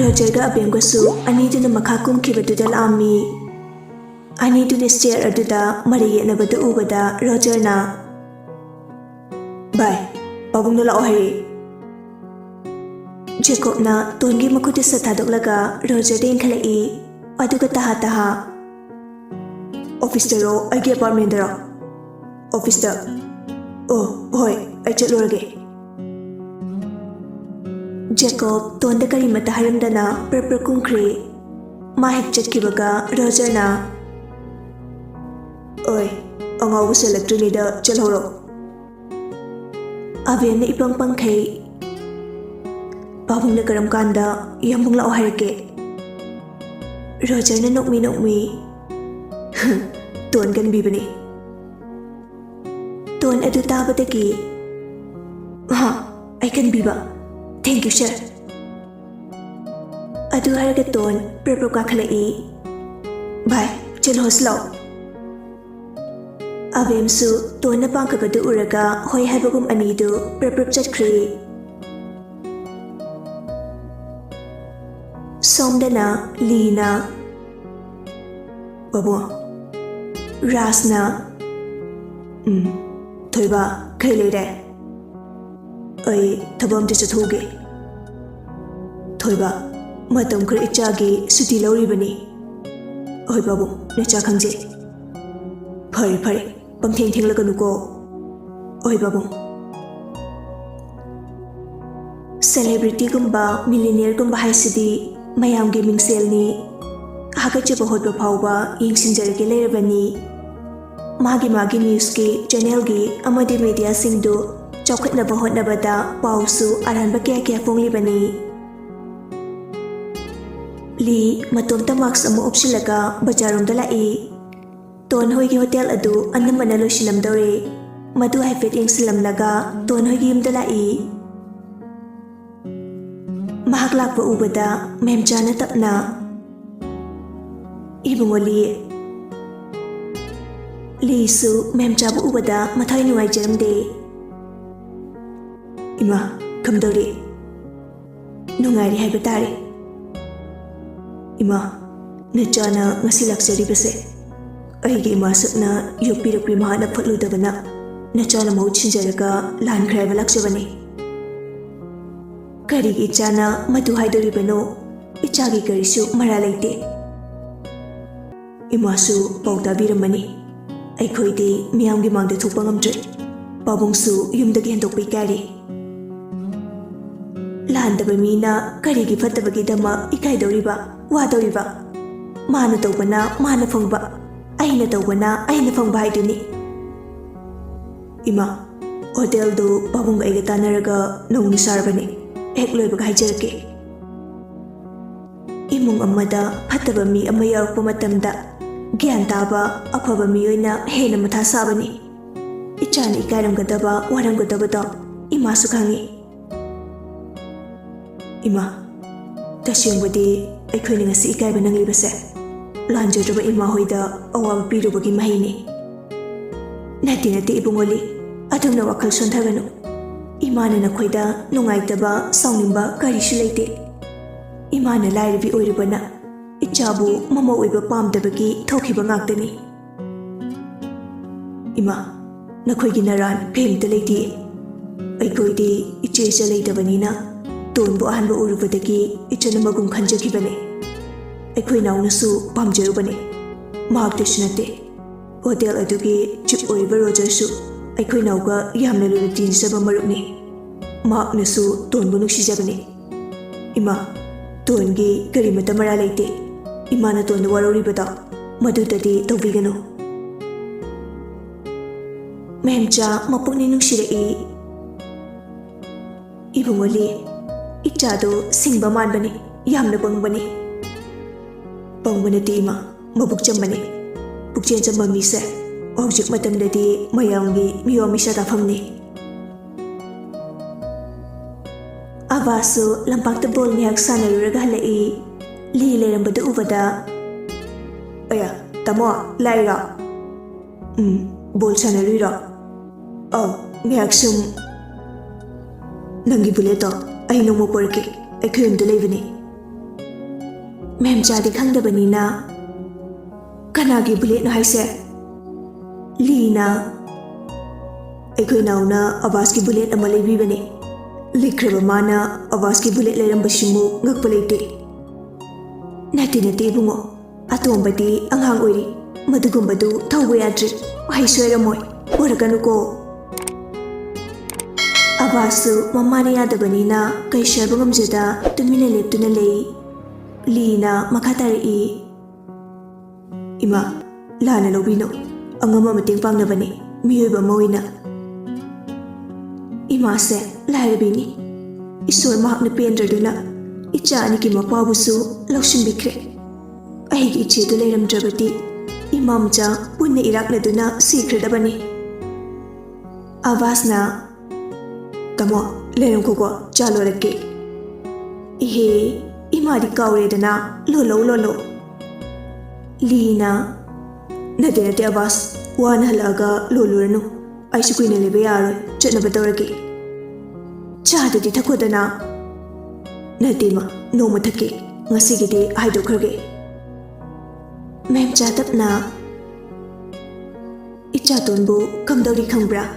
Rogerga Abengasu, Aniduna Makakum Kibadudal Ami. Aniduna stare Aduda, Maria Nabadu Ubada, Roger na. Bye, Babungula Ohari. Jacob na, Tongi Makutisa Tadolaga, Roger Dinkalai, Aduga Taha Taha. Officer, I get apartment. Officer. Oh, boy, I chat Lorge. Jacob, Tonda Karimata Harimdana, Purple Kunkri. Mahik Chatkibaga, Roger na. Oi, ang awus electronic da chalhoro. Avian na ipang pangkay. Babong na karam kanda, yambong lao harike. Roger na nokmi. Tuan kan bibani. Tuan adu tabataki. Ha, I can biba. Thank you, sir. Adu haragaton, purple kakalai. Bye, chalo slow. Avemsu, Tona Pankabadu Uraga, Hoi Habagum Anidu, Purple Chatri. Somdana, Lina. Babu. Rasna. Toiba, Kailere. Ai, Tabam Tishatuge. Toiba, Matam Krichagi, Suti Loribani. Oi Babu, Nachakangji. Pari. Pangting Laganuko. Oi Babu. Celebrity Gumba, millionaire Gumba High City, Mayam Gaming Selni, Hakachapa Hotba Pauba, Ing Sinjaraki Lerabani, Magi Newski, Channelgi, Amadi Media Singdu, Chocolate Nabahot Nabada, Pausu, Aran Bakia Fonglibani. Lee, Matumta Max Amu Upsilaga, Bajarum Dalai. Ton Hoigi Hotel Adu, Anamana Shilam Dore, Madu Hafet Ing Silam Laga, Ton Hoigim Dalai. Mahaklak pa ubada, Memjana Tapna. Ibungoli. Lisu, Memjaba ubada, Matay Nuay Jeremde. Ima, Kamdori. Nungari Habatari. Ima, Najana Masilak Base. Aigi masakna yopirapri mahana phatludabana nachana mau chinjaraga lan khraiba laksabani karigi chana madu haidoribano ichagi karisu mara leite imasu pauta biramani aikhoidi miyamgi mangde thukpa ngamdre pabungsu yumdagi hendokpi kari landaba mina karigi phatabagi dama ikaidoriba wadoriba mana tawbana mana phangba Aina tawbana, aina fangba haiduni. Ima, hotel do babung aiga tanaraga nongni sarbani. Ek loibaga haijarake. Imung amada phattaba mi ama yarakpa matamda gyan taba afaba mi oina hena matha sabani. Ichana ikairamgadaba waramgadabada imasu khangi. Ima, tasyengbadi aikhoina ngasi ikaiba nanglibase. Lanjodaba ima hoida awaba pirubagi mahini. Nati ibungoli adumna wakal sontaganu. Imana nakhoida nungaitaba saunimba karisu leite. Imana lairabi oiribana ichabu mama oiba pamdabagi thokiba ngaktani. Ima nakhoigi naran phemta leiti. Aikhoidi ichesa leitabanina tonbu ahanba urubadagi ichana magum khanjakibane. Aikoi naungasu pamjarubani. Mahaktasu nate. Hotel adugi chip oiba Rogersu. Aikoi nauga yamna luna tinsaba marupni. Mahaknasu tonbu nuksijabani. Ima, tongi karimata mara leite. Imana tonda waroribada. Madudadi tawbiganu. Memcha mapukni nuksirei. Ibungoli, ichado singba manbani. Yamna bangbani. Pangbanati ima, mabuk chambani. Bukchen chamba mise, hojik matamdadi mayamgi miyomi satafamni. Abasu lampakta bol niyak sanaruraga halai. Li lerambada ubada. Aya, tamo, laira. Bol sanarura. Oh, niyak sum. Nangi buleto, ay nung mo porke, ay kuyum dalay bani. Mem Jadi Khangdabanina Kanagi Bullet no Haise Lina Ekoinauna Abaski Bullet Amalebi Bane Likrabamana Abaski Bullet Leram Bashimu Ngakpalete Nati Bungo Atombati Anghang Uri Madugumbadu Tawayadri Haisweramoy Uraganuko Abasu Mamani Adabanina Kaishabungam Jada Tumina Leptuna Lay Lina Makatari Ima Lana Lobino Angama Mating Pangnabani Miuba Moina Ima se Larabini Isur Mahak Napendraduna Ichani Kimapabusu Loshim Bikre Aigi Ichi Leram Drabati Imamja Punne Irak Naduna Secret Abani Avasna Tamo Leram Koko Jalorake Ihe Imadi Kauredana Lolo Lina Nadinate Avas Wan Halaga Lolurno Aishuquina Leviar Chetnabadoraki Chada di Takodana Nadima No Matake Nasigidi Idokrage Mem Chatapna Ichatunbu Kamdori Kambra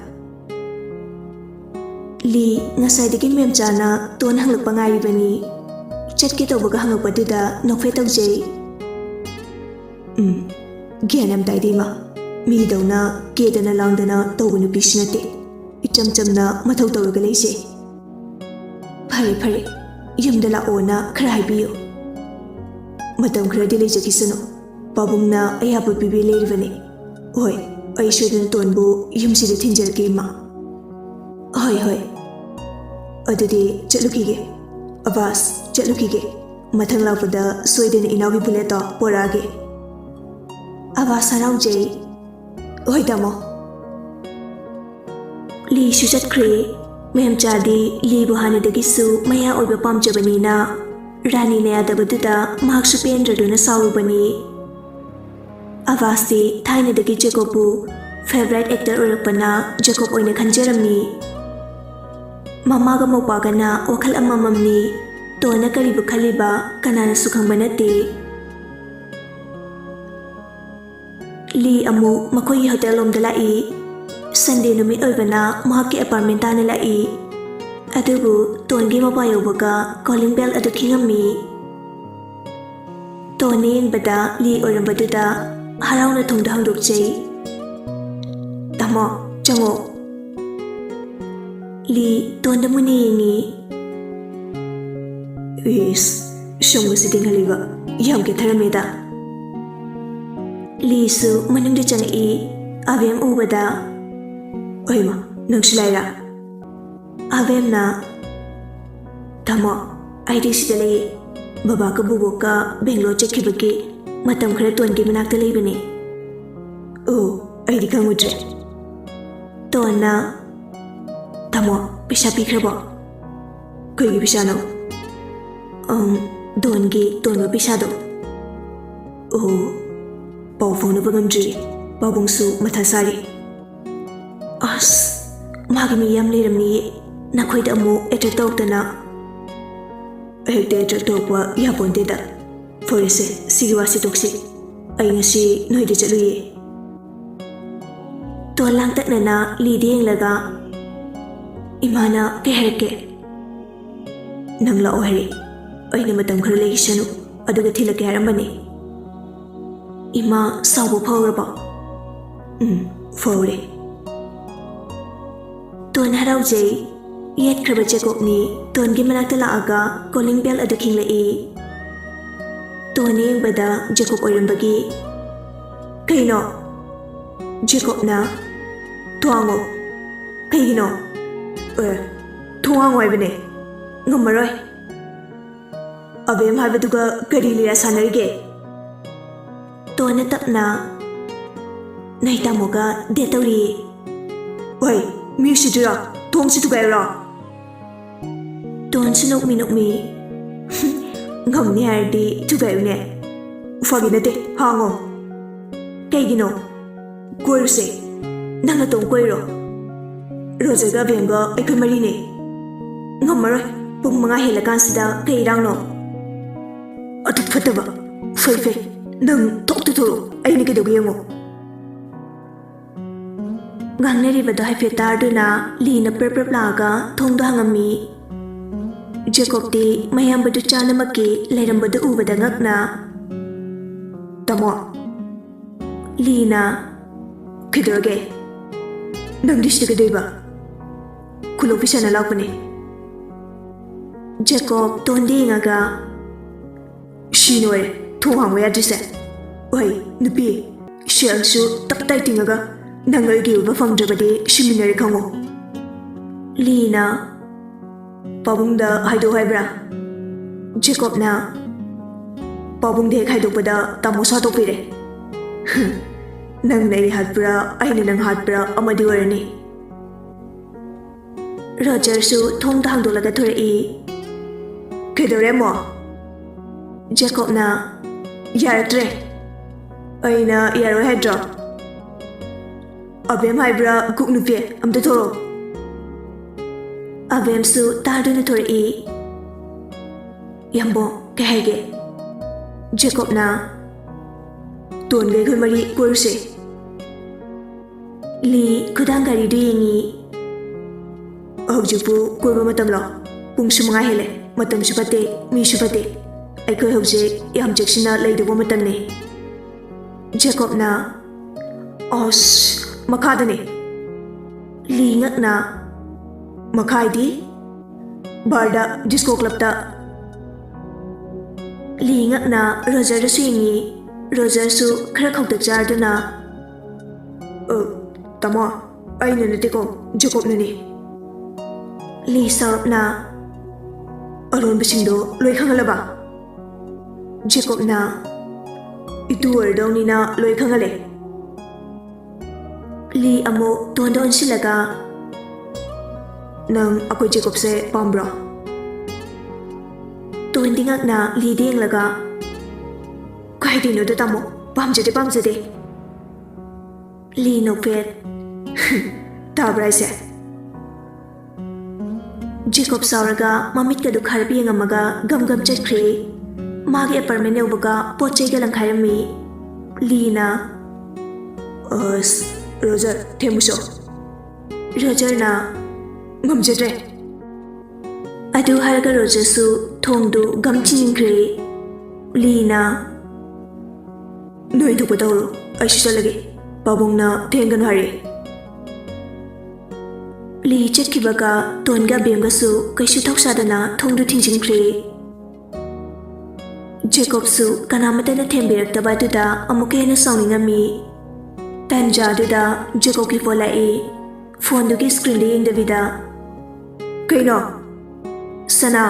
Li Nasaidiki Mem Chana Ton Hangapangari Bani Chetki Tobaga Hangapaduda Nofeto J Ganam Daidima Midona Kedana Langdana Tobunu Pishnate Icham Chamna Matau Togalese Pari Yumdala Ona Krabio Matam Cradile Jakisano Babungna Ayapu Bibi Lervane Oi, I shouldn't tonbu Yumsi the Tinja Gima Hoi Adadi Chalukige Avas Chalukige Matang Lavada Sweden Inavi Buleta Porage Avas Harau J Oi Damo Li Shushat Kre Mem Jadi Li Buhana de Gisu Maya Oba Pam Jabanina Rani Nea Dabaduda Mark Supendraduna Saurubani Avasti Tiny the Jacobu Favorite actor Urapana Jacob Oina Kanjerami Mamaga Mopagana Okal Amamamni Tona Karibu Kaliba Kanana Sukhambanati Li Amu Makoyi Hotel Omdalai Sunday Numi Urbana Mahaki Apartmentana Lai Adubu Tongi Mabayobaga Calling Bell Adukingami Tony in Bada Li Urambaduda Harauna Tongda Hangdukjay Tamo Jango Li Tonda Muni Yingi Is Shongu Sitting Haliba Yamke Tarameda Li Su Manung de Chani Avem Ubada Oima Nungshulaira Avem na Tamo IDC Dele Babaka Buboka Bangalore Chekibaki Matam Kreton Gimanaka Libani Oh, ID Kamudre Tona Tamo Pishapi Krabo Kogi Pishano Dongi Tonga Pishado Oh Pawfong Nabagamdri Babungsu Matasari As Magami Yam Liramni Nakoid Amu Etatokdana Ehte Etatokwa Yapondeda Forese Sigiwasi Toxic Ayngasi Noide Chaluye Tolang Taknana Liding Laga Imana Keherke Nangla Ohari Ayna Matam Kralishanu Aduga Tilake Haramani Ima Sabu Powerba Fore Ton Harau J Yet Kraba Jacobni Ton Gimanaka Laaga Calling Bell Aduking Lai Tony Bada Jacob Orambagi Kaino Jacob na Tuango Kaino Tuango Ibane Numaroi Avem Habaduga Garilia Sanarige Tona Tapna Naitamoga Detori Oi Musidura Tongsitukara Ton Sinok Minokmi Ngomni Hardi Tugayune Faginate Hango Kaigino Koiruse Nanga Tong Koiro Rosaga Venga Ekamarine Ngomaroi Pung Mga Helakansida Kairangno ꯑꯗꯨ ꯐꯠꯇꯕ ꯐꯩ ꯐꯩ ꯅꯪ ꯊꯣꯛꯇꯨ ꯊꯣꯛꯂꯛꯑꯣ ꯑꯩꯅ ꯀꯩꯗꯧꯒꯦ ꯌꯦꯡꯉꯣ ꯉꯥꯡꯅꯔꯤꯕꯗꯣ ꯍꯥꯏꯐꯦꯠ ꯇꯥꯔꯗꯨꯅ ꯂꯤꯅ ꯄ꯭ꯔꯞ ꯄ꯭ꯔꯞ ꯂꯥꯛꯑꯒ ꯊꯣꯡꯗꯣ ꯍꯥꯡꯉꯝꯃꯤ ꯖꯦꯀꯣꯕꯇꯤ ꯃꯌꯥꯝꯕꯗꯨ ꯆꯥꯅꯃꯛꯀꯤ ꯂꯩꯔꯝꯕꯗꯨ ꯎꯕꯗ ꯉꯛꯅ ꯇꯥꯃꯣ ꯂꯤꯅ ꯀꯩꯗꯧꯔꯒꯦ ꯅꯪꯗꯤ ꯁꯤꯗ ꯀꯩꯗꯧꯏꯕ ꯈꯨꯂꯣꯛꯄꯤ ꯁꯥꯟꯅ ꯂꯥꯛꯄꯅꯦ ꯖꯦꯀꯣꯕ ꯇꯣꯟꯗ ꯌꯦꯡꯉꯒ ꯁꯤꯅ ꯑꯣꯏꯔꯦ ꯊꯣꯡ ꯍꯥꯡꯕ ꯌꯥꯗ꯭ꯔꯤꯁꯦ ꯍꯣꯏ ꯅꯨꯄꯤ ꯁꯦꯜꯁꯨ ꯇꯞ ꯇꯥꯏ ꯇꯤꯡꯉꯒ ꯅꯪ ꯑꯩꯒꯤ ꯎꯕ ꯐꯪꯗ꯭ꯔꯕꯗꯤ ꯁꯤꯃꯤꯟꯅꯔꯦ ꯈꯪꯉꯣ ꯂꯤꯅ ꯄꯥꯕꯨꯡꯗ ꯍꯥꯏꯗꯣꯛ ꯍꯥꯏꯕ꯭ꯔꯥ ꯖꯦꯀꯣꯕꯅ ꯄꯥꯕꯨꯡꯗ ꯍꯦꯛ ꯍꯥꯏꯗꯣꯛꯄꯗ ꯇꯥꯃꯣ ꯁꯥꯗꯣꯛꯄꯤꯔꯦ ꯅꯪꯅ ꯑꯩ ꯍꯥꯠꯄ꯭ꯔꯥ ꯑꯩꯅ ꯅꯪ ꯍꯥꯠꯄ꯭ꯔꯥ ꯑꯃꯗꯤ ꯑꯣꯏꯔꯅꯤ ꯔꯣꯖꯔꯁꯨ ꯊꯣꯡꯗ ꯍꯥꯡꯗꯣꯛꯂꯒ ꯊꯣꯔꯛꯏ ꯀꯩꯗꯧꯔꯦ ꯑꯃꯣ ꯖꯦꯀꯣꯕꯅ ꯌꯥꯔꯛꯇ꯭ꯔꯦ ꯑꯩꯅ ꯌꯥꯔꯣꯏ ꯍꯥꯏꯗ꯭ꯔꯣ ꯑꯕꯦꯝ ꯍꯥꯏꯕ꯭ꯔꯥ ꯀꯨꯛ ꯅꯨꯄꯤ ꯑꯝꯇ ꯊꯣꯔꯛꯑꯣ ꯑꯕꯦꯝꯁꯨ ꯇꯥꯗꯨꯅ ꯊꯣꯔꯛꯏ ꯌꯥꯝꯕꯣ ꯀꯩ ꯍꯥꯏꯒꯦ ꯖꯦꯀꯣꯕꯅ ꯇꯣꯟꯒ ꯑꯩꯈꯣꯏ ꯃꯔꯤ ꯀꯣꯏꯔꯨꯁꯦ ꯂꯤ ꯈꯨꯗꯥꯡ ꯒꯥꯔꯤꯗꯨ ꯌꯦꯡꯉꯤ ꯍꯧꯖꯤꯛꯄꯨ ꯀꯣꯏꯕ ꯃꯇꯝꯂꯣ ꯄꯨꯡꯁꯨ 5 ꯍꯦꯜꯂꯦ ꯃꯇꯝꯁꯨ ꯐꯠꯇꯦ ꯃꯤꯁꯨ ꯐꯠꯇꯦ ꯑꯩꯈꯣꯏ ꯍꯧꯖꯤꯛ ꯌꯥꯝ ꯆꯦꯛꯁꯤꯟꯅ ꯂꯩꯗꯧꯕ ꯃꯇꯝꯅꯤ ꯖꯦꯀꯣꯕꯅ ꯑꯁ ꯃꯈꯥꯗꯅꯤ ꯂꯤ ꯉꯛꯅ ꯃꯈꯥꯏꯗꯤ ꯕꯥꯔꯗ ꯗꯤꯁꯀꯣ ꯀ꯭ꯂꯕꯇ ꯂꯤ ꯉꯛꯅ ꯔꯣꯖꯔꯗꯁꯨ ꯌꯦꯡꯉꯤ ꯔꯣꯖꯔꯁꯨ ꯈꯔ ꯈꯧꯇꯛ ꯆꯥꯔꯗꯨꯅ ꯇꯥꯃꯣ ꯑꯩꯅ ꯅꯠꯇꯦꯀꯣ ꯖꯦꯀꯣꯕꯅꯅꯤ ꯂꯤ ꯁꯥꯎꯔꯞꯅ ꯑꯔꯣꯟꯕꯁꯤꯡꯗꯣ ꯂꯣꯏ ꯈꯪꯍꯜꯂꯕ ꯖꯦꯀꯣꯕꯅ ꯏꯇꯨ ꯑꯣꯏꯔꯗꯧꯅꯤꯅ ꯂꯣꯏ ꯈꯪꯍꯜꯂꯦ ꯂꯤ ꯑꯃꯨꯛ ꯇꯣꯟꯗ ꯑꯣꯟꯁꯤꯜꯂꯒ ꯅꯪ ꯑꯩꯈꯣꯏ ꯖꯦꯀꯣꯕꯁꯦ ꯄꯥꯝꯕ꯭ꯔꯣ ꯇꯣꯟꯗꯤ ꯉꯛꯅ ꯂꯤꯗ ꯌꯦꯡꯂꯒ ꯀꯥꯏꯗꯩꯅꯣꯗ ꯇꯥꯃꯣ ꯄꯥꯝꯖꯗꯦ ꯄꯥꯝꯖꯗꯦ ꯂꯤ ꯅꯣꯛꯐꯦꯠ ꯇꯥꯕ꯭ꯔꯥ ꯍꯥꯏꯁꯦ ꯖꯦꯀꯣꯕ ꯁꯥꯎꯔꯒ ꯃꯃꯤꯠꯀꯗꯨ ꯈꯥꯔꯞ ꯌꯦꯡꯉꯝꯃꯒ ꯒꯝ ꯒꯝ ꯆꯠꯈ꯭ꯔꯦ ꯃꯥꯒꯤ ꯑꯦꯄꯥꯔꯠꯃꯦꯟ ꯌꯧꯕꯒ ꯄꯣꯠ ꯆꯩꯒ ꯂꯪꯈꯥꯏꯔꯝꯃꯤ ꯂꯤꯅ ꯑꯁ ꯔꯣꯖꯔ ꯊꯦꯡꯃꯨꯁꯣ ꯔꯣꯖꯔꯅ ꯉꯝꯖꯗ꯭ꯔꯦ ꯑꯗꯨ ꯍꯥꯏꯔꯒ ꯔꯣꯖꯔꯁꯨ ꯊꯣꯡꯗꯨ ꯒꯝ ꯆꯤꯡꯈ꯭ꯔꯦ ꯂꯤꯅ ꯅꯣꯏ ꯊꯣꯛꯄ ꯇꯧꯔꯣ ꯑꯩꯁꯨ ꯆꯠꯂꯒꯦ ꯄꯥꯕꯨꯡꯅ ꯊꯦꯡꯒꯅꯨ ꯍꯥꯏꯔꯦ ꯂꯤ ꯆꯠꯈꯤꯕꯒ ꯇꯣꯟꯒ ꯕꯦꯝꯒꯁꯨ ꯀꯩꯁꯨ ꯊꯧꯁꯥꯗꯅ ꯊꯣꯡꯗꯨ ꯊꯤꯡꯖꯤꯟꯈ꯭ꯔꯦ ꯖꯦꯀꯣꯕꯁꯨ ꯀꯅꯥꯃꯠꯇꯅ ꯊꯦꯝꯕꯤꯔꯛꯇꯕ ꯑꯗꯨꯗ ꯑꯃꯨꯛꯀ ꯍꯦꯟꯅ ꯁꯥꯎꯅꯤꯡꯉꯝꯃꯤ ꯇꯥꯟꯖꯥꯗꯨꯗ ꯖꯦꯀꯣꯕꯀꯤ ꯐꯣꯟ ꯂꯥꯛꯏ ꯐꯣꯟꯗꯨꯒꯤ ꯁ꯭ꯀ꯭ꯔꯤꯟꯗ ꯌꯦꯡꯗꯕꯤꯗ ꯀꯩꯅꯣ ꯁꯅꯥ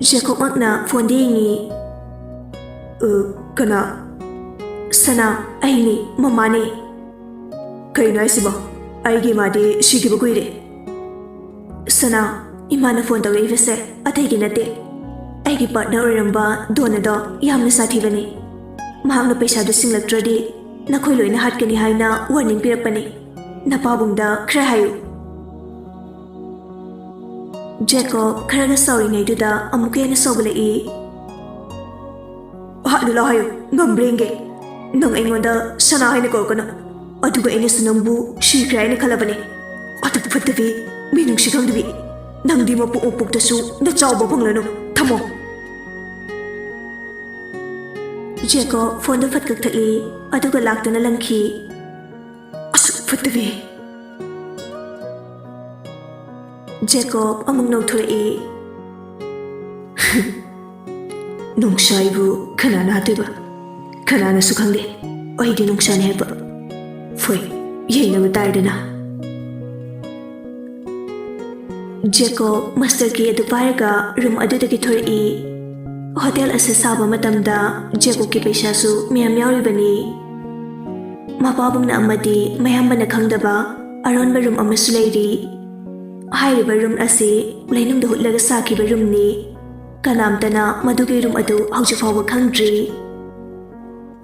ꯖꯦꯀꯣꯕꯃꯛꯅ ꯐꯣꯟꯗ ꯌꯦꯡꯉꯤ ꯀꯅꯥ ꯁꯅꯥ ꯑꯩꯅꯤ ꯃꯃꯥꯅꯦ ꯀꯩꯅꯣ ꯍꯥꯏꯁꯤꯕꯣ ꯑꯩꯒꯤ ꯏꯃꯥꯗꯤ ꯁꯤꯈꯤꯕ ꯀꯨꯏꯔꯦ ꯁꯅꯥ ꯏꯃꯥꯅ ꯐꯣꯟ ꯇꯧꯔꯛꯏꯕꯁꯦ ꯑꯇꯩꯒꯤ ꯅꯠꯇꯦ ꯑꯩꯒꯤ ꯄꯥꯔꯠꯅꯔ ꯑꯣꯏꯔꯝꯕ ꯗꯣꯟ ꯑꯗꯣ ꯌꯥꯝꯅ ꯁꯥꯊꯤꯕꯅꯤ ꯃꯍꯥꯛꯅ ꯄꯩꯁꯥꯗꯨ ꯁꯤꯡꯂꯛꯇ꯭ꯔꯗꯤ ꯅꯈꯣꯏ ꯂꯣꯏꯅ ꯍꯥꯠꯀꯅꯤ ꯍꯥꯏꯅ ꯋꯥꯔꯅꯤꯡ ꯄꯤꯔꯛꯄꯅꯤ ꯅꯄꯥꯕꯨꯡꯗ ꯈꯔ ꯍꯥꯏꯌꯨ ꯖꯦꯀꯣꯕ ꯈꯔꯒ ꯁꯥꯎꯔꯤꯉꯩꯗꯨꯗ ꯑꯃꯨꯛꯀ ꯍꯦꯟꯅ ꯁꯥꯎꯒꯠꯂꯛꯏ ꯍꯥꯠꯂꯨ ꯂꯥꯎ ꯍꯥꯏꯌꯨ ꯉꯝꯕ꯭ꯔ ꯌꯦꯡꯒꯦ ꯅꯪ ꯑꯩꯉꯣꯟꯗ ꯁꯅꯥ ꯍꯥꯏꯅ ꯀꯧꯔꯛꯀꯅꯨ ꯑꯗꯨꯒ ꯑꯩꯅꯁꯨ ꯅꯪꯕꯨ ꯁꯤꯈ꯭ꯔꯦ ꯍꯥꯏꯅ ꯈꯜꯂꯕꯅꯤ ꯑꯗꯨꯕꯨ ꯐꯠꯇꯕꯤ ꯃꯤꯅꯨꯡꯁꯤ ꯈꯪꯗꯕꯤ ꯅꯪꯗꯤ ꯃꯄꯣꯛ ꯃꯄꯣꯛꯇꯁꯨ ꯅꯆꯥꯎꯕ ꯐꯪꯂꯅꯨ ꯊꯝꯃꯣ ꯖꯦꯀꯣꯕ ꯐꯣꯟꯗꯨ ꯐꯠ ꯀꯛꯊꯠꯂꯤ ꯑꯗꯨꯒ ꯂꯥꯛꯇꯨꯅ ꯂꯪꯈꯤ ꯑꯁꯨꯛ ꯐꯠꯇꯕꯤ ꯖꯦꯀꯣꯕ ꯑꯃꯨꯛ ꯅꯧꯊꯣꯔꯛꯏ ꯅꯨꯡꯁꯥꯏꯕꯨ ꯀꯅꯥꯅ ꯍꯥꯠꯇꯣꯏꯕ ꯀꯅꯥꯅꯁꯨ ꯈꯪꯗꯦ ꯑꯩꯗꯤ ꯅꯨꯡꯁꯥꯅꯤ ꯍꯥꯏꯕ ꯐꯣꯏ ꯌꯦꯡꯅꯕ ꯇꯥꯔꯦꯗꯅ ꯖꯦꯀꯣꯕ ꯃꯁꯇꯔ ꯀꯤ ꯑꯗꯨ ꯄꯥꯏꯔꯒ ꯔꯨꯝ ꯑꯗꯨꯗꯒꯤ ꯊꯣꯔꯛꯏ ꯍꯣꯇꯦꯜ ꯑꯁꯤ ꯁꯥꯕ ꯃꯇꯝꯗ ꯖꯦꯀꯣꯕꯀꯤ ꯄꯩꯁꯥꯁꯨ ꯃꯌꯥꯝ ꯌꯥꯎꯔꯤꯕꯅꯤ ꯃꯄꯥꯕꯨꯡꯅ ꯑꯃꯗꯤ ꯃꯌꯥꯝꯕꯅ ꯈꯪꯗꯕ ꯑꯔꯣꯟꯕ ꯔꯨꯝ ꯑꯃꯁꯨ ꯂꯩꯔꯤ ꯍꯥꯏꯔꯤꯕ ꯔꯨꯝ ꯑꯁꯤ ꯂꯩꯅꯨꯡꯗ ꯍꯨꯠꯂꯒ ꯁꯥꯈꯤꯕ ꯔꯨꯝꯅꯤ ꯀꯅꯥꯝꯇꯅ ꯃꯗꯨꯒꯤ ꯔꯨꯝ ꯑꯗꯨ ꯍꯧꯖꯤꯛ ꯐꯥꯎꯕ ꯈꯪꯗ꯭ꯔꯤ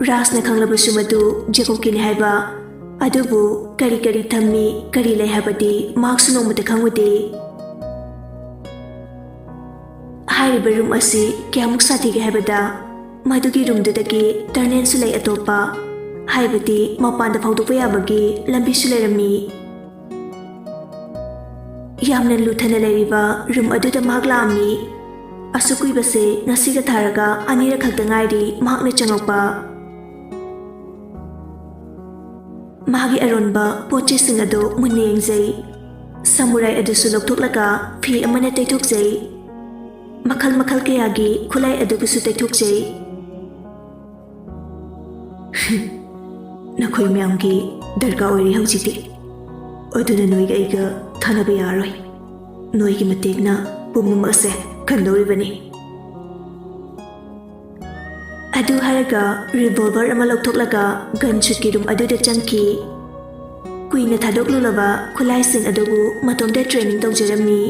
ꯔꯥꯖꯅ ꯈꯪꯂꯕꯁꯨ ꯃꯗꯨ ꯖꯦꯀꯣꯕꯀꯤꯅꯤ ꯍꯥꯏꯕ ꯑꯗꯨꯕꯨ ꯀꯔꯤ ꯀꯔꯤ ꯊꯝꯃꯤ ꯀꯔꯤ ꯂꯩ ꯍꯥꯏꯕꯗꯤ ꯃꯍꯥꯛꯁꯨ ꯅꯣꯡꯃꯇ ꯈꯪꯉꯨꯗꯦ ꯍꯥꯏꯔꯤꯕ ꯔꯨꯝ ꯑꯁꯤ ꯀꯌꯥꯃꯨꯛ ꯁꯥꯊꯤꯒꯦ ꯍꯥꯏꯕꯗ ꯃꯗꯨꯒꯤ ꯔꯨꯝꯗꯨꯗꯒꯤ ꯇꯔꯅꯦꯜꯁꯨ ꯂꯩ ꯑꯇꯣꯞꯄ ꯍꯥꯏꯕꯗꯤ ꯃꯄꯥꯟꯗ ꯐꯥꯎꯗꯣꯛꯄ ꯌꯥꯕꯒꯤ ꯂꯝꯕꯤꯁꯨ ꯂꯩꯔꯝꯃꯤ ꯌꯥꯝꯅ ꯂꯨꯊꯅ ꯂꯩꯔꯤꯕ ꯔꯨꯝ ꯑꯗꯨꯗ ꯃꯍꯥꯛ ꯂꯥꯛꯑꯝꯃꯤ ꯑꯁꯨꯛ ꯀꯨꯏꯕꯁꯦ ꯉꯁꯤꯒ ꯊꯥꯔꯒ ꯑꯅꯤꯔꯛ ꯈꯛꯇ ꯉꯥꯏꯔꯤ ꯃꯍꯥꯛꯅ ꯆꯪꯉꯛꯄ ꯃꯥꯒꯤ ꯑꯔꯣꯟꯕ ꯄꯣꯠꯆꯩꯁꯤꯡ ꯑꯗꯨ ꯃꯨꯟꯅ ꯌꯦꯡꯖꯩ ꯁꯃꯨꯔꯥꯏ ꯑꯗꯨꯁꯨ ꯂꯧꯊꯣꯛꯂꯒ ꯐꯤ ꯑꯃꯅ ꯇꯩꯊꯣꯛꯆꯩ ꯃꯈꯜ ꯃꯈꯜ ꯀꯌꯥꯒꯤ ꯈꯨꯠꯂꯥꯏ ꯑꯗꯨꯕꯨꯁꯨ ꯇꯩꯊꯣꯛꯆꯩ ꯅꯈꯣꯏ ꯃꯌꯥꯝꯒꯤ ꯗꯔꯀꯥꯔ ꯑꯣꯏꯔꯤ ꯍꯧꯖꯤꯛꯇꯤ ꯑꯗꯨꯅ ꯅꯣꯏꯒ ꯑꯩꯒ ꯊꯥꯅꯕ ꯌꯥꯔꯣꯏ ꯅꯣꯏꯒꯤ ꯃꯇꯦꯡꯅ ꯄꯨꯝꯅꯃꯛ ꯑꯁꯦ ꯈꯟꯗꯧꯔꯤꯕꯅꯤ ꯑꯗꯨ ꯍꯥꯏꯔꯒ ꯔꯤꯚꯣꯜꯚꯔ ꯑꯃ ꯂꯧꯊꯣꯛꯂꯒ ꯒꯟ ꯁꯨꯠꯀꯤ ꯔꯨꯝ ꯑꯗꯨꯗ ꯆꯪꯈꯤ ꯀꯨꯏꯅ ꯊꯥꯗꯣꯛꯂꯨꯔꯕ ꯈꯨꯠꯂꯥꯏꯁꯤꯡ ꯑꯗꯨꯕꯨ ꯃꯇꯣꯝꯇ ꯇ꯭ꯔꯦꯅꯤꯡ ꯇꯧꯖꯔꯝꯃꯤ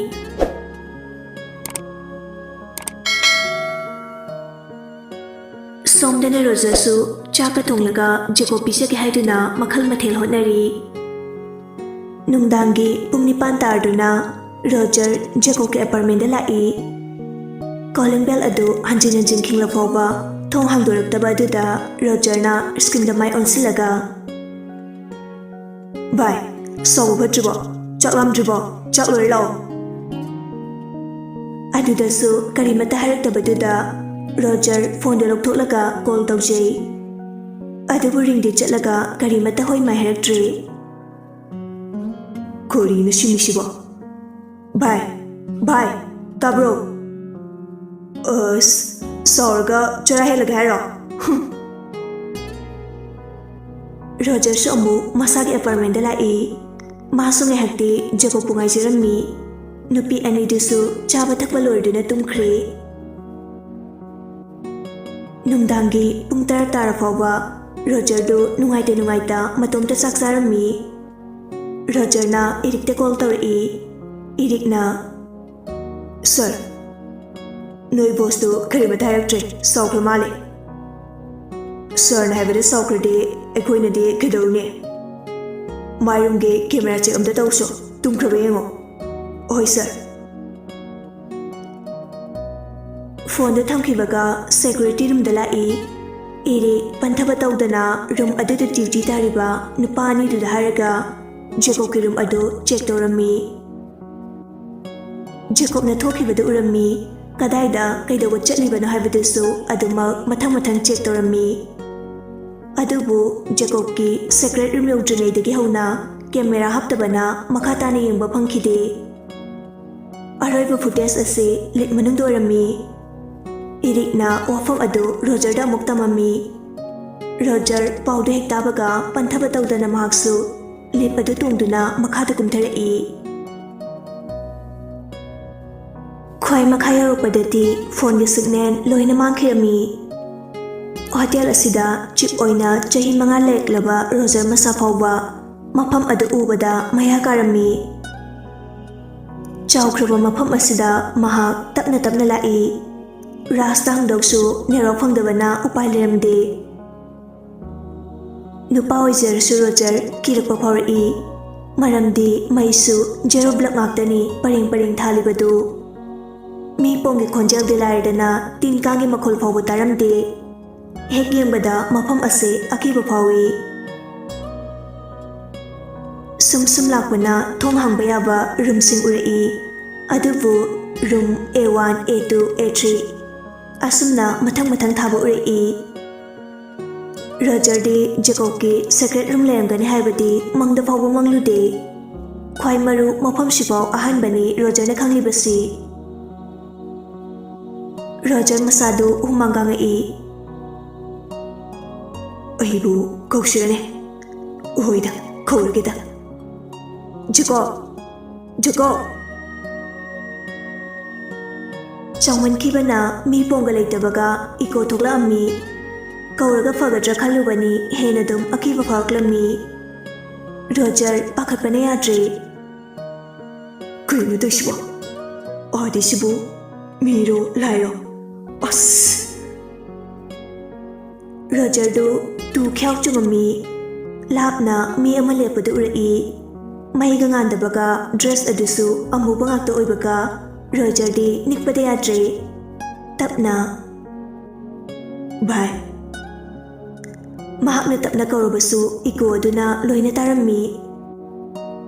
ꯁꯣꯝꯗꯅ ꯔꯣꯖꯔꯁꯨ ꯆꯥꯛꯀ ꯊꯣꯡꯂꯒ ꯖꯦꯀꯣꯕ ꯄꯤꯖꯒꯦ ꯍꯥꯏꯗꯨꯅ ꯃꯈꯜ ꯃꯊꯦꯜ ꯍꯣꯠꯅꯔꯤ ꯅꯨꯡꯗꯥꯡꯒꯤ ꯄꯨꯡ 9 ꯇꯥꯔꯗꯨꯅ ꯔꯣꯖꯔ ꯖꯦꯀꯣꯕꯀꯤ ꯑꯦꯄꯥꯔꯠꯃꯦꯟꯗ ꯂꯥꯛꯏ ꯀꯣꯂꯤꯡ ꯕꯦꯜ ꯑꯗꯨ ꯍꯟꯖꯤꯟ ꯍꯟꯖꯤꯟ ꯈꯤꯡꯂ ꯐꯥꯎꯕ ꯊꯣꯡ ꯍꯥꯡꯗꯣꯔꯛꯇꯕ ꯑꯗꯨꯗ ꯔꯣꯖꯔꯅ ꯁ꯭ꯀ꯭ꯔꯤꯟꯗ ꯃꯥꯏ ꯑꯣꯟꯁꯤꯜꯂꯒ ꯚꯥꯏ ꯁꯥꯎꯕ ꯐꯠꯇ꯭ꯔꯤꯕꯣ ꯆꯥꯛ ꯂꯥꯝꯗ꯭ꯔꯤꯕꯣ ꯆꯥꯛ ꯂꯣꯏꯔ ꯂꯥꯛꯑꯣ ꯑꯗꯨꯗꯁꯨ ꯀꯔꯤꯃꯠꯇ ꯍꯥꯏꯔꯛꯇꯕꯗꯨꯗ ꯔꯣꯖꯔ ꯐꯣꯟꯗꯣ ꯂꯧꯊꯣꯛꯂꯒ ꯀꯣꯜ ꯇꯧꯖꯩ ꯑꯗꯨꯕꯨ ꯔꯤꯡꯗꯤ ꯆꯠꯂꯒ ꯀꯔꯤꯃꯠꯇ ꯍꯣꯏ ꯃꯥꯏ ꯍꯥꯏꯔꯛꯇ꯭ꯔꯤ ꯀꯔꯤꯅꯣ ꯁꯤꯃꯤꯁꯤꯕꯣ ꯚꯥꯏ ꯇꯥꯕ꯭ꯔꯣ ꯑꯁ ꯁꯥꯎꯔꯒ ꯆꯔꯥ ꯍꯦꯜꯂꯒꯦ ꯍꯥꯏꯔꯣ ꯔꯣꯖꯔꯁꯨ ꯑꯃꯨꯛ ꯃꯁꯥꯒꯤ ꯑꯦꯄꯥꯔꯠꯃꯦꯟꯗ ꯂꯥꯛꯏ ꯃꯥꯁꯨ ꯉꯥꯏꯍꯥꯛꯇꯤ ꯖꯦꯀꯣꯕꯄꯨ ꯉꯥꯏꯖꯔꯝꯃꯤ ꯅꯨꯄꯤ ꯑꯅꯤꯗꯨꯁꯨ ꯆꯥꯕ ꯊꯛꯄ ꯂꯣꯏꯗꯨꯅ ꯇꯨꯝꯈ꯭ꯔꯦ ꯅꯨꯡꯗꯥꯡꯒꯤ ꯄꯨꯡ 10 ꯇꯥꯔ ꯐꯥꯎꯕ ꯔꯣꯖꯔꯗꯨ ꯅꯨꯡꯉꯥꯏꯇ ꯃꯇꯣꯝꯇ ꯆꯥꯛ ꯆꯥꯔꯝꯃꯤ ꯔꯣꯖꯔꯅ ꯏꯔꯤꯛꯇ ꯀꯣꯜ ꯇꯧꯔꯛꯏ ꯏꯔꯤꯛꯅ ꯁꯔ ꯅꯣꯏ ꯕꯣꯁꯇꯨ ꯀꯔꯤꯃꯠꯇ ꯍꯥꯏꯔꯛꯇ꯭ꯔꯦ ꯁꯥꯎꯈ꯭ꯔ ꯃꯥꯜꯂꯦ ꯁꯔꯅ ꯍꯥꯏꯕꯗ ꯁꯥꯎꯈ꯭ꯔꯗꯤ ꯑꯩꯈꯣꯏꯅꯗꯤ ꯀꯩꯗꯧꯔꯨꯅꯤ ꯃꯥꯏꯔꯨꯝꯒꯤ ꯀꯦꯃꯦꯔꯥ ꯆꯦꯛ ꯑꯝꯇ ꯇꯧꯁꯨ ꯇꯨꯝꯈ꯭ꯔꯕ ꯌꯦꯡꯉꯣ ꯍꯣꯏ ꯁꯔ ꯐꯣꯟꯗ ꯊꯝꯈꯤꯕꯒ ꯁꯦꯀ꯭ꯌꯨꯔꯤꯇꯤ ꯔꯨꯝꯗ ꯂꯥꯛꯏ ꯏꯔꯤꯛ ꯄꯟꯊꯕ ꯇꯧꯗꯅ ꯔꯨꯝ ꯑꯗꯨꯗ ꯗ꯭ꯌꯨꯇꯤ ꯇꯥꯔꯤꯕ ꯅꯨꯄꯥ ꯑꯅꯤꯗꯨꯗ ꯍꯥꯏꯔꯒ ꯖꯦꯀꯣꯕꯀꯤ ꯔꯨꯝ ꯑꯗꯨ ꯆꯦꯛ ꯇꯧꯔꯝꯃꯤ ꯖꯦꯀꯣꯕꯅ ꯊꯣꯛꯈꯤꯕꯗꯨ ꯎꯔꯝꯃꯤ ꯀꯗꯥꯏꯗ ꯀꯩꯗꯧꯕ ꯆꯠꯂꯤꯕꯅꯣ ꯍꯥꯏꯕꯗꯨꯁꯨ ꯑꯗꯨꯃꯛ ꯃꯊꯪ ꯆꯦꯛ ꯇꯧꯔꯝꯃꯤ ꯑꯗꯨꯕꯨ ꯖꯦꯀꯣꯕꯀꯤ ꯁꯦꯀ꯭ꯔꯦꯠ ꯔꯨꯝ ꯌꯧꯗ꯭ꯔꯤꯉꯩꯗꯒꯤ ꯍꯧꯅ ꯀꯦꯃꯦꯔꯥ ꯍꯥꯞꯇꯕꯅ ꯃꯈꯥ ꯇꯥꯅ ꯌꯦꯡꯕ ꯐꯪꯈꯤꯗꯦ ꯑꯔꯣꯏꯕ ꯐꯨꯇꯦꯖ ꯑꯁꯤ ꯂꯤꯛ ꯃꯅꯨꯡꯗ ꯑꯣꯏꯔꯝꯃꯤ ꯏꯔꯤꯛꯅ ꯋꯥꯐꯝ ꯑꯗꯨ ꯔꯣꯖꯔꯗ ꯑꯃꯨꯛ ꯇꯝꯃꯝꯃꯤ ꯔꯣꯖꯔ ꯄꯥꯎꯗꯨ ꯍꯦꯛ ꯇꯥꯕꯒ ꯄꯟꯊꯕ ꯇꯧꯗꯅ ꯃꯍꯥꯛꯁꯨ ꯂꯤꯞ ꯑꯗꯨ ꯇꯣꯡꯗꯨꯅ ꯃꯈꯥꯗ ꯀꯨꯝꯊꯔꯛꯏ ꯈ꯭ꯋꯥꯏ ꯃꯈꯥ ꯌꯧꯔꯛꯄꯗꯗꯤ ꯐꯣꯟꯒꯤ ꯁꯤꯒꯅꯦꯜ ꯂꯣꯏꯅ ꯃꯥꯡꯈꯤꯔꯝꯃꯤ ꯍꯣꯇꯦꯜ ꯑꯁꯤꯗ ꯆꯤꯞ ꯑꯣꯏꯅ ꯆꯍꯤ 5 ꯂꯩꯔꯛꯂꯕ ꯔꯣꯖꯔ ꯃꯁꯥ ꯐꯥꯎꯕ ꯃꯐꯝ ꯑꯗꯨ ꯎꯕꯗ ꯃꯌꯥ ꯀꯥꯔꯝꯃꯤ ꯆꯥꯎꯈ꯭ꯔꯕ ꯃꯐꯝ ꯑꯁꯤꯗ ꯃꯍꯥꯛ ꯇꯞꯅ ꯂꯥꯛꯏ ꯔꯥꯁꯇ ꯍꯪꯗꯣꯛꯁꯨ ꯅꯦꯠꯋꯥꯔꯛ ꯐꯪꯗꯕꯅ ꯎꯄꯥꯏ ꯂꯩꯔꯝꯗꯦ ꯅꯨꯄꯥ ꯑꯣꯏꯖꯔꯁꯨ ꯔꯣꯖꯔ ꯀꯤꯔꯛꯄ ꯐꯥꯎꯔꯛꯏ ꯃꯔꯝꯗꯤ ꯃꯩꯁꯨ ꯖꯦꯔꯣ ꯕ꯭ꯂꯕ ꯉꯥꯛꯇꯅꯤ ꯄꯔꯦꯡ ꯊꯥꯜꯂꯤꯕꯗꯨ ꯃꯤ ꯄꯣꯡꯒꯤ ꯈꯣꯟꯖꯦꯜꯗꯤ ꯂꯥꯏꯔꯗꯅ ꯇꯤꯟ ꯀꯥꯡꯒꯤ ꯃꯈꯣꯜ ꯐꯥꯎꯕ ꯇꯥꯔꯝꯗꯦ ꯍꯦꯛ ꯌꯦꯡꯕꯗ ꯃꯐꯝ ꯑꯁꯤ ꯑꯀꯤꯕ ꯐꯥꯎꯏ ꯁꯨꯝ ꯂꯥꯛꯄꯅ ꯊꯣꯡ ꯍꯥꯡꯕ ꯌꯥꯕ ꯔꯨꯝꯁꯤꯡ ꯎꯔꯛꯏ ꯑꯗꯨꯕꯨ ꯔꯨꯝ A1 A2 A3 ꯑꯁꯨꯝꯅ ꯃꯊꯪ ꯊꯥꯕ ꯎꯔꯛꯏ ꯔꯣꯖꯔꯗꯤ ꯖꯦꯀꯣꯕꯀꯤ ꯁꯦꯀ꯭ꯔꯦꯠ ꯔꯨꯝ ꯂꯩꯔꯝꯒꯅꯤ ꯍꯥꯏꯕꯗꯤ ꯃꯪꯗ ꯐꯥꯎꯕ ꯃꯪꯂꯨꯗꯦ ꯈ꯭ꯋꯥꯏ ꯃꯔꯨ ꯃꯐꯝꯁꯤꯐꯥꯎ ꯑꯍꯥꯟꯕꯅꯤ ꯔꯣꯖꯔꯅ ꯈꯪꯂꯤꯕꯁꯤ ꯔꯣꯖꯔ ꯃꯁꯥꯗꯨ ꯍꯨꯃꯥꯡ ꯀꯥꯡꯉꯛꯏ ꯑꯩꯕꯨ ꯀꯧꯁꯤꯔꯅꯦ ꯍꯣꯏꯗ ꯀꯧꯔꯒꯦꯗ ꯖꯦꯀꯣꯕ ꯆꯥꯎꯃꯟꯈꯤꯕꯅ ꯃꯤ ꯄꯣꯡꯒ ꯂꯩꯇꯕꯒ ꯏꯀꯣ ꯊꯣꯛꯂꯛꯑꯝꯃꯤ ꯀꯧꯔꯒ ꯐꯒꯗ꯭ꯔꯥ ꯈꯜꯂꯨꯕꯅꯤ ꯍꯦꯟꯅ ꯑꯗꯨꯝ ꯑꯀꯤꯕ ꯐꯥꯎꯔꯛꯂꯝꯃꯤ ꯔꯣꯖꯔ ꯄꯥꯈꯠꯄꯅ ꯌꯥꯗ꯭ꯔꯦ ꯀꯩꯅꯣ ꯇꯧꯏꯁꯤꯕꯣ ꯑꯥꯗꯤꯁꯤꯕꯨ ꯃꯤꯔꯣ ꯂꯥꯏꯔꯣ ꯑꯁ ꯔꯣꯖꯔꯗꯨ ꯇꯨ ꯈ꯭ꯌꯥꯎ ꯆꯨꯝꯃꯝꯃꯤ ꯂꯥꯞꯅ ꯃꯤ ꯑꯃ ꯂꯦꯞꯄꯗꯨ ꯎꯔꯛꯏ ꯃꯩꯒ ꯉꯥꯟꯗꯕꯒ ꯗ꯭ꯔꯦꯁ ꯑꯗꯨꯁꯨ ꯑꯃꯨꯕ ꯉꯥꯛꯇ ꯑꯣꯏꯕꯒ ꯔꯣꯖꯔꯗꯤ ꯅꯤꯛꯄꯗ ꯌꯥꯗ꯭ꯔꯦ ꯇꯞꯅ ꯚꯥꯏ ꯃꯍꯥꯛꯅ ꯇꯞꯅ ꯀꯧꯔꯕꯁꯨ ꯏꯀꯣ ꯑꯗꯨꯅ ꯂꯣꯏꯅ ꯇꯥꯔꯝꯃꯤ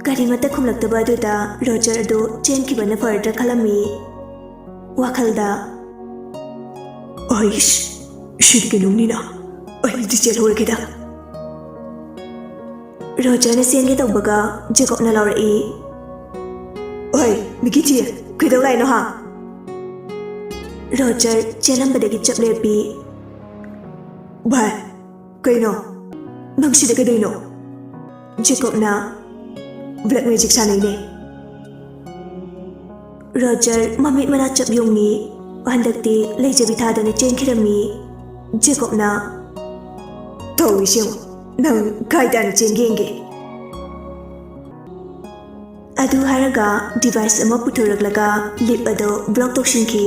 ꯀꯔꯤꯃꯠꯇ ꯈꯨꯝꯂꯛꯇꯕ ꯑꯗꯨꯗ ꯔꯣꯖꯔ ꯑꯗꯨ ꯆꯦꯟꯈꯤꯕꯅ ꯐꯔꯗ꯭ꯔꯥ ꯈꯜꯂꯝꯃꯤ ꯋꯥꯈꯜꯗ ꯑꯩꯁ ꯁꯤꯗꯤ ꯀꯩꯅꯣꯝꯅꯤꯅ ꯑꯩꯗꯤ ꯆꯦꯜꯍꯧꯔꯒꯦꯗ ꯔꯣꯖꯔꯅ ꯆꯦꯟꯒꯦ ꯇꯧꯕꯒ ꯖꯦꯀꯣꯕꯅ ꯂꯥꯎꯔꯛꯏ ꯑꯣꯏ ꯃꯤꯀꯤꯆꯤ ꯀꯩꯗꯧ ꯂꯥꯛꯏꯅꯣ ꯍꯥ ꯔꯣꯖꯔ ꯆꯦꯜꯂꯝꯕꯗꯒꯤ ꯆꯞ ꯂꯦꯞꯄꯤ ꯚꯥꯏ ꯀꯩꯅꯣ ꯅꯪ ꯁꯤꯗ ꯀꯩꯗꯧꯏꯅꯣ ꯖꯦꯀꯣꯕꯅ ꯕ꯭ꯂꯦꯛ ꯃꯦꯖꯤꯛ ꯁꯥꯟꯅꯩꯅꯦ ꯔꯣꯖꯔ ꯃꯃꯤꯠ ꯃꯅꯥ ꯆꯞ ꯌꯨꯡꯉꯤ ꯍꯟꯗꯛꯇꯤ ꯂꯩꯖꯕꯤ ꯊꯥꯗꯅ ꯆꯦꯟꯈꯤꯔꯝꯃꯤ ꯖꯦꯀꯣꯕꯅ ꯇꯧꯔꯤꯁꯦ ꯅꯪ ꯀꯥꯏꯗꯥꯅ ꯆꯦꯟꯒꯦ ꯌꯦꯡꯒꯦ ꯑꯗꯨ ꯍꯥꯏꯔꯒ ꯗꯤꯚꯥꯏꯁ ꯑꯃ ꯄꯨꯊꯣꯔꯛꯂꯒ ꯂꯤꯞ ꯑꯗꯨ ꯕ꯭ꯂꯣꯛ ꯇꯧꯁꯤꯟꯈꯤ